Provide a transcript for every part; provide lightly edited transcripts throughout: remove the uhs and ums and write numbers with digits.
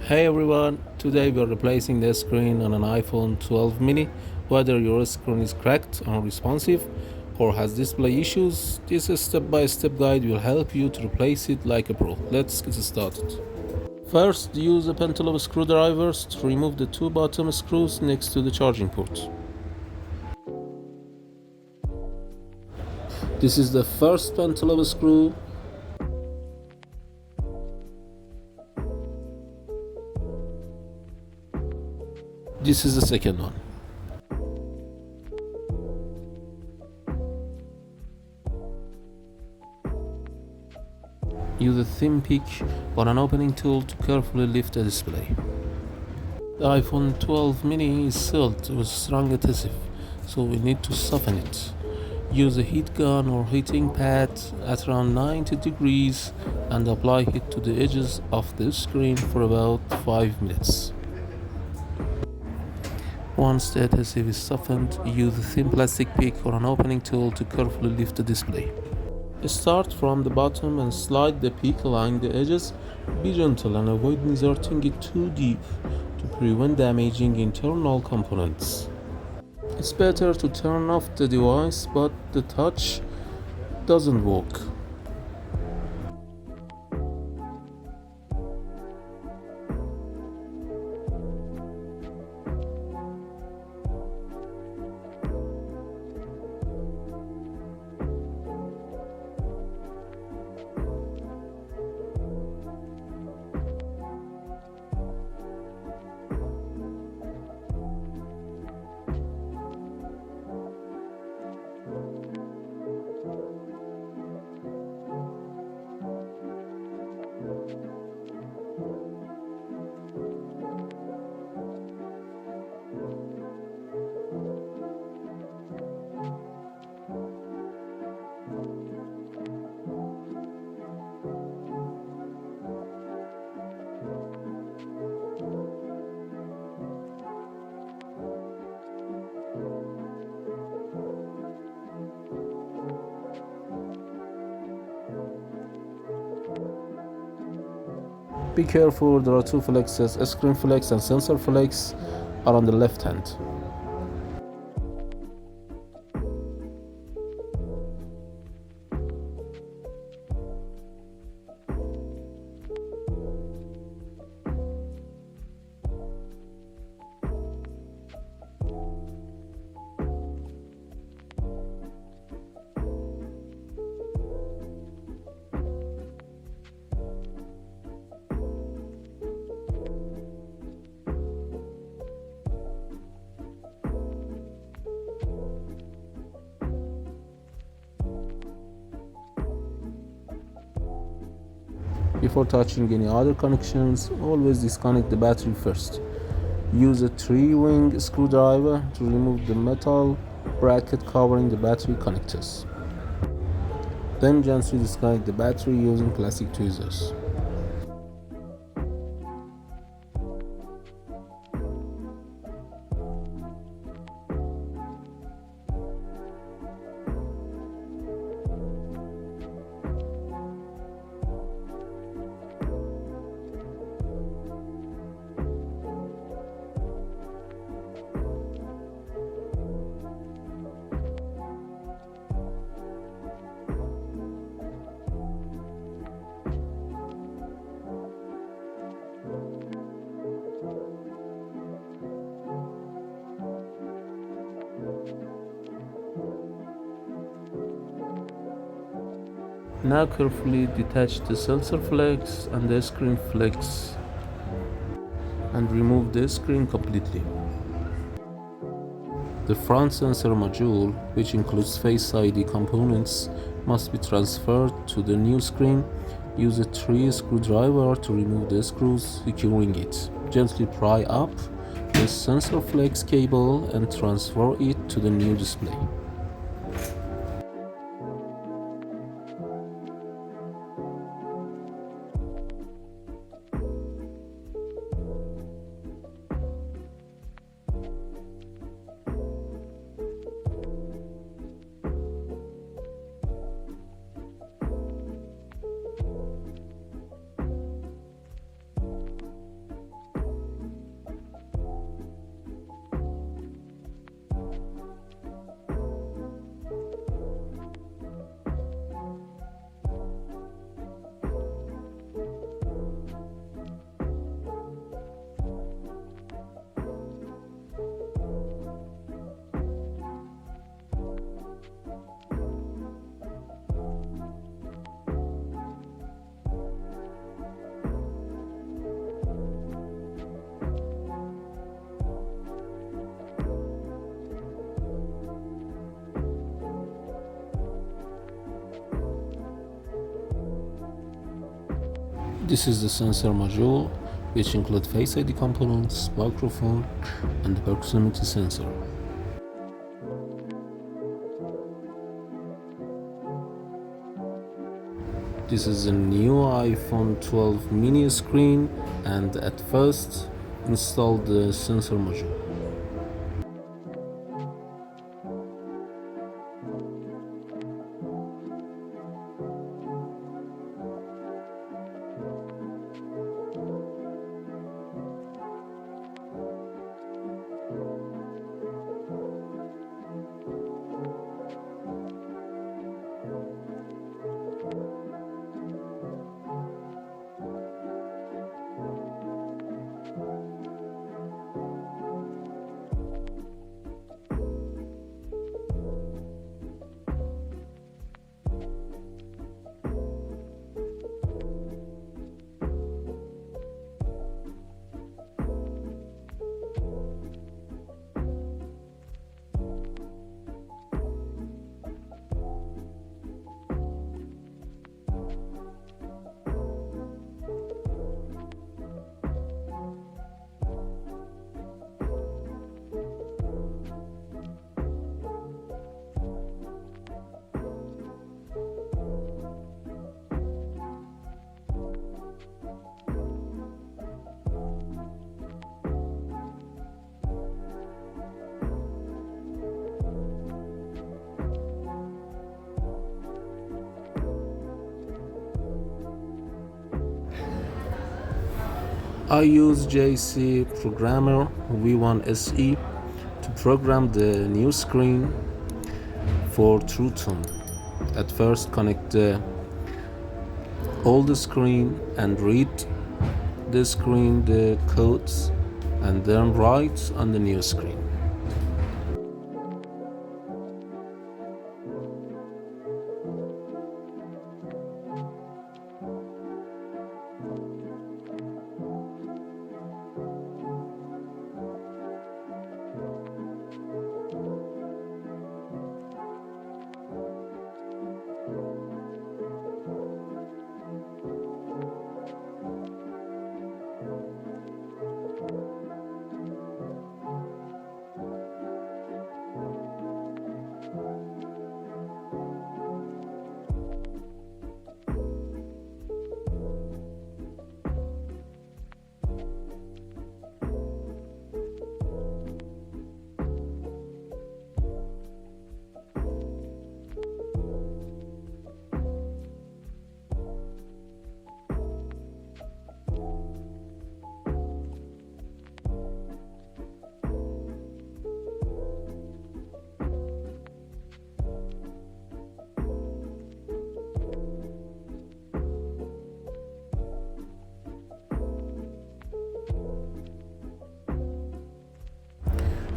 Hey everyone, today we are replacing the screen on an iPhone 12 mini. Whether your screen is cracked, unresponsive, or has display issues, this step-by-step guide will help you to replace it like a pro. Let's get started. First, use a pencil of screwdrivers to remove the two bottom screws next to the charging port. This is the first pencil of screw. This is the second one. Use a thin pick or an opening tool to carefully lift the display. The iPhone 12 mini is sealed with strong adhesive, so we need to soften it. Use a heat gun or heating pad at around 90 degrees and apply heat to the edges of the screen for about 5 minutes. Once the adhesive is softened, use a thin plastic pick or an opening tool to carefully lift the display. Start from the bottom and slide the pick along the edges. Be gentle and avoid inserting it too deep to prevent damaging internal components. It's better to turn off the device, but the touch doesn't work. Be careful, there are two flexes, a screen flex and sensor flex are on the left hand. Before touching any other connections, always disconnect the battery first. Use a 3-ring screwdriver to remove the metal bracket covering the battery connectors. Then gently disconnect the battery using plastic tweezers. Now carefully detach the sensor flex and the screen flex and remove the screen completely. The front sensor module, which includes Face ID components, must be transferred to the new screen. Use a 3 screwdriver to remove the screws securing it. Gently pry up the sensor flex cable and transfer it to the new display. This is the sensor module, which include Face ID components, microphone, and the proximity sensor. This is a new iPhone 12 mini screen, and at first install the sensor module. I use JC Programmer V1 SE to program the new screen for True Tone. At first, connect the old screen and read the screen, the codes, and then write on the new screen.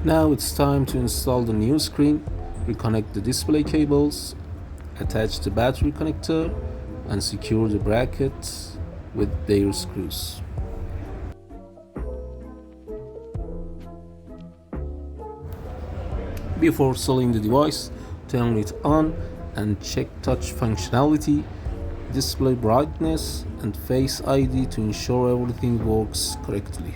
Now it's time to install the new screen. Reconnect the display cables, attach the battery connector, and secure the brackets with their screws. Before installing the device, turn it on and check touch functionality, display brightness, and Face ID to ensure everything works correctly.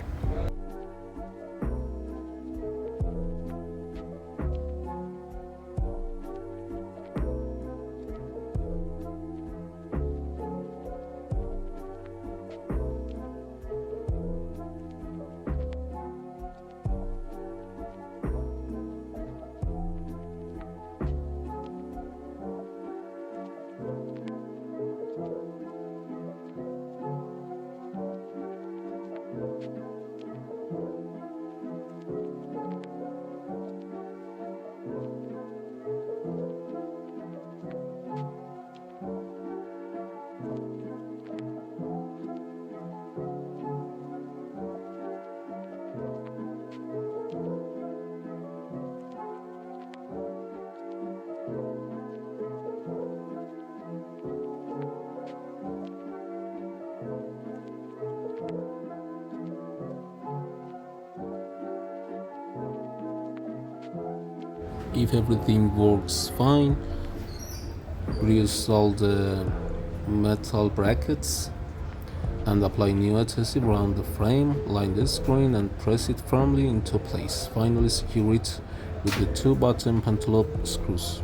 If everything works fine, reinstall the metal brackets and apply new adhesive around the frame, line the screen and press it firmly into place. Finally secure it with the two bottom pentalobe screws.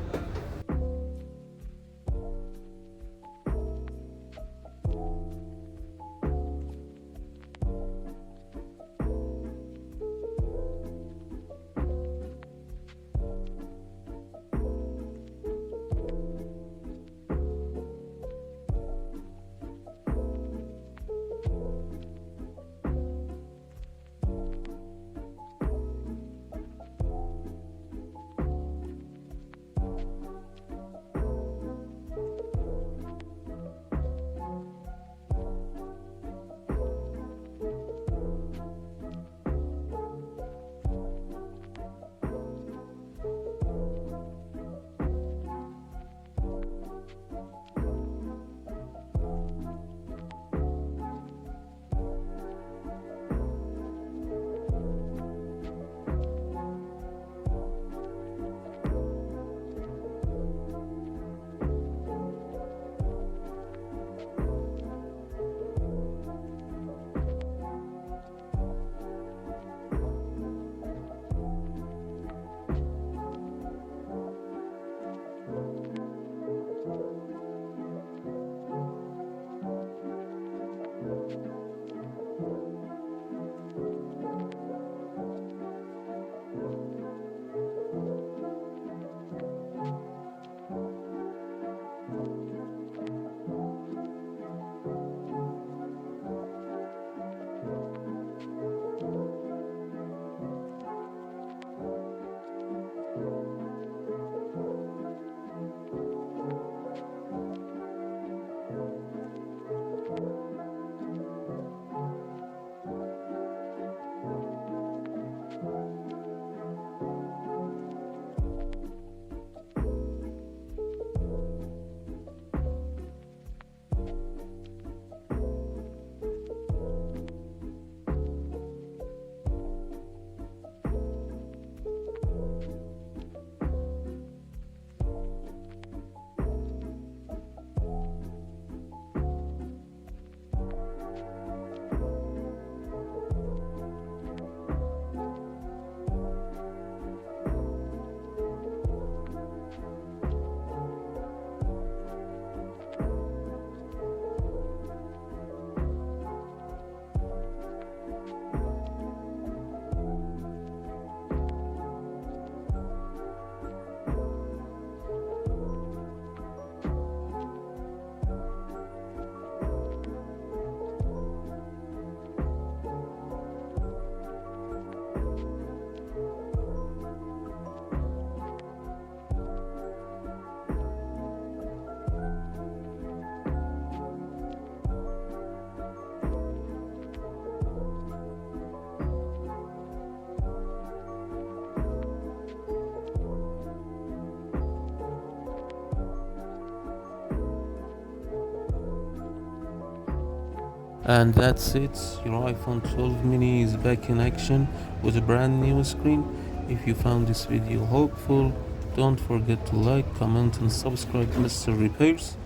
And that's it, your iPhone 12 mini is back in action with a brand new screen. If you found this video helpful, don't forget to like, comment and subscribe to Mr. Repairs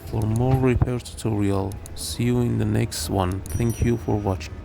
for more repair tutorial. See you in the next one. Thank you for watching.